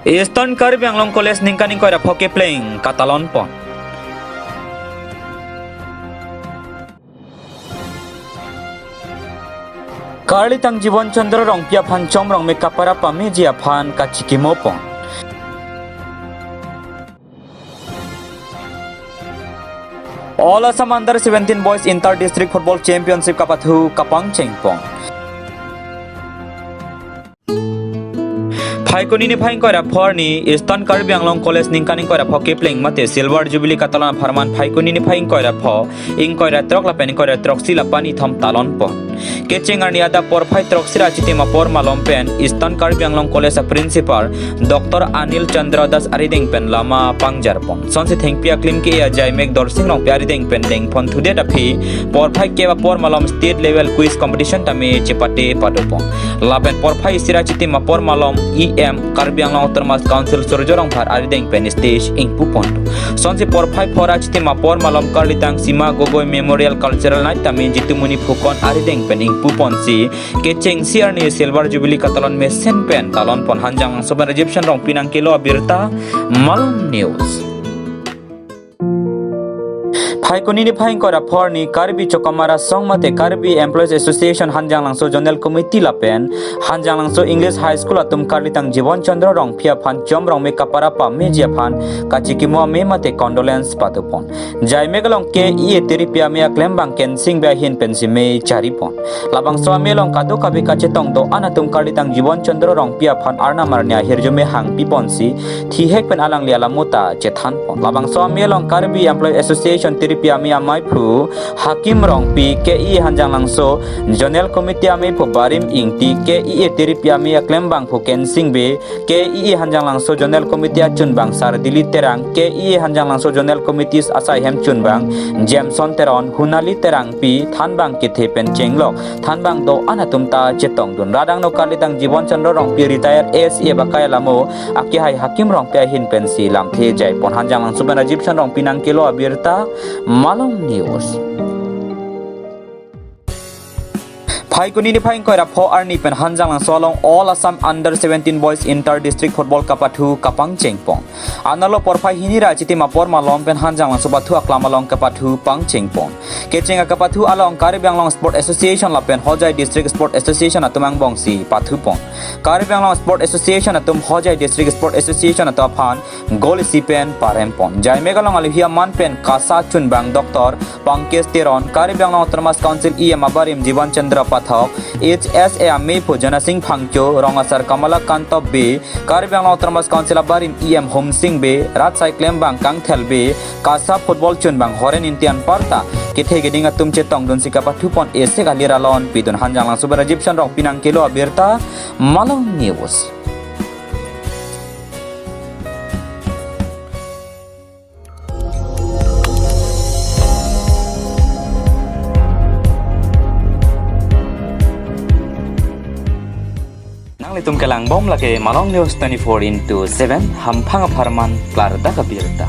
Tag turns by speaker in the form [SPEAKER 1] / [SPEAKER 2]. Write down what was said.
[SPEAKER 1] Eastern Karbi Anglong College ningkaning koira hockey playing Katalon pon. Karli tang Jiwon Chandra rong pia phan chom rong me kapara pame jia phan kachikimo pon. All Assam Under 17 Boys Inter District Football Championship kapathu kapang chengpong. Phaikoni ni phaing koira phorni Eastern Karbi Anglong College ningkaning koira hockey playing mate Silver Jubilee Catalan Farman Phaikoni ni phaing koira pho ing koira trok la pen koira trok sila pani thom talon pon. Kechengar ni ada por phai trok sira chitima por malom pen Eastern Karbi Anglong College principal Dr. Anil Chandra Das Arideng pen lama pangjar pon. Sonse thengpia klim ke ya jai mek dor sing rong pyari deng pen deng pon thude da phi por phai ke ba por malom state level quiz competition tame chepate padopon. Laben por phai sira chitima por malom Karbi Anglong Autonomous Council Surjorong Phar Arideng pen stage ing pupon. Sonse por phai phora chitima por malom Karlitang Sima Gogoi Memorial Cultural Night tame jitumuni phukon Arideng pen ing pupon si kecheng siar ni Silver Jubilee Catalan me sen pen talon pon hanjang soban Egyptian rong pinang kilo abirta Malum News. Phaikoni ni phaing kora phorni Karbi Chokamara songmate Karbi Employees Association hanjang langso Zonal Committee lapen hanjang langso English High School atum Karlitang Jiwon Chandra rong phia phan chom rong me kapara pa me jia phan kachikimo me mate condolence patupon jai megalong ke e teripia me aklem bang ken sing ba hin pensi me charipon labang so me long kadu kabi kache tong do anatum Karlitang Jiwon Chandra rong phia phan arna marnya hirjo me hang pipon si thi hek pen alang liala muta chethan pon labang so me long Karbi Employees Association teripia me amai phu hakim rong pi ke e hanjang langso Zonal Committee ame phu barim ingti ke e teripia me aklem bang phu ken sing be ke e hanjang langso Zonal Committee achun bang sar dili terang ke e hanjang langso Zonal Committees asai hem chun bang Jameson teron hunali terang pi than bang ki the pen chenglok than bang do anatum ta chetong dun radang no Karlitang Jiwon Chandra rong pi retire SE bakaya lamo aki hai hakim rong pe hin pen si lam the jai pon hanjang langso ban Egyptian rong pinang kilo abirta Malum News. Phaikoni ni phaing koira pho arni pen hanjang lang solong All Assam Under 17 Boys Inter District Football kapathu kapang chengpong analo por phai hinira chitima por malom pen hanjang lang sobathu aklama long kapathu pang chengpong kechenga kapathu along Karbi Anglong Sport Association lapen Hojai District Sport Association atumang bongsi pathu pong Karbi Anglong Sport Association atum Hojai District Sport Association ataphan gol sipen parempon jai megalong alihia man pen kasa chun bang Dr. Pankaj Teron Karbi Anglong Autonomous Council Mabarim Jiwon Chandra HSA Ame Pujana Singh Phangcho Rongasar Kamala Kanto B Karbi Anglong Autonomous Council Barim Hom Singh B Ratsai Klem Bang Kang Thel B Kasa Football Chun Bang Horen Intian Parta Kithe Geding Atum Chetong Dun Sikapa 2.8 Galira Lon Pidun Hanjang Lang Super Egyptian Rong Pinang Kilo Abirta Malum News. Litum kelang bom lagi Malong News 24/7 hampang aparman Klarda Kabirta.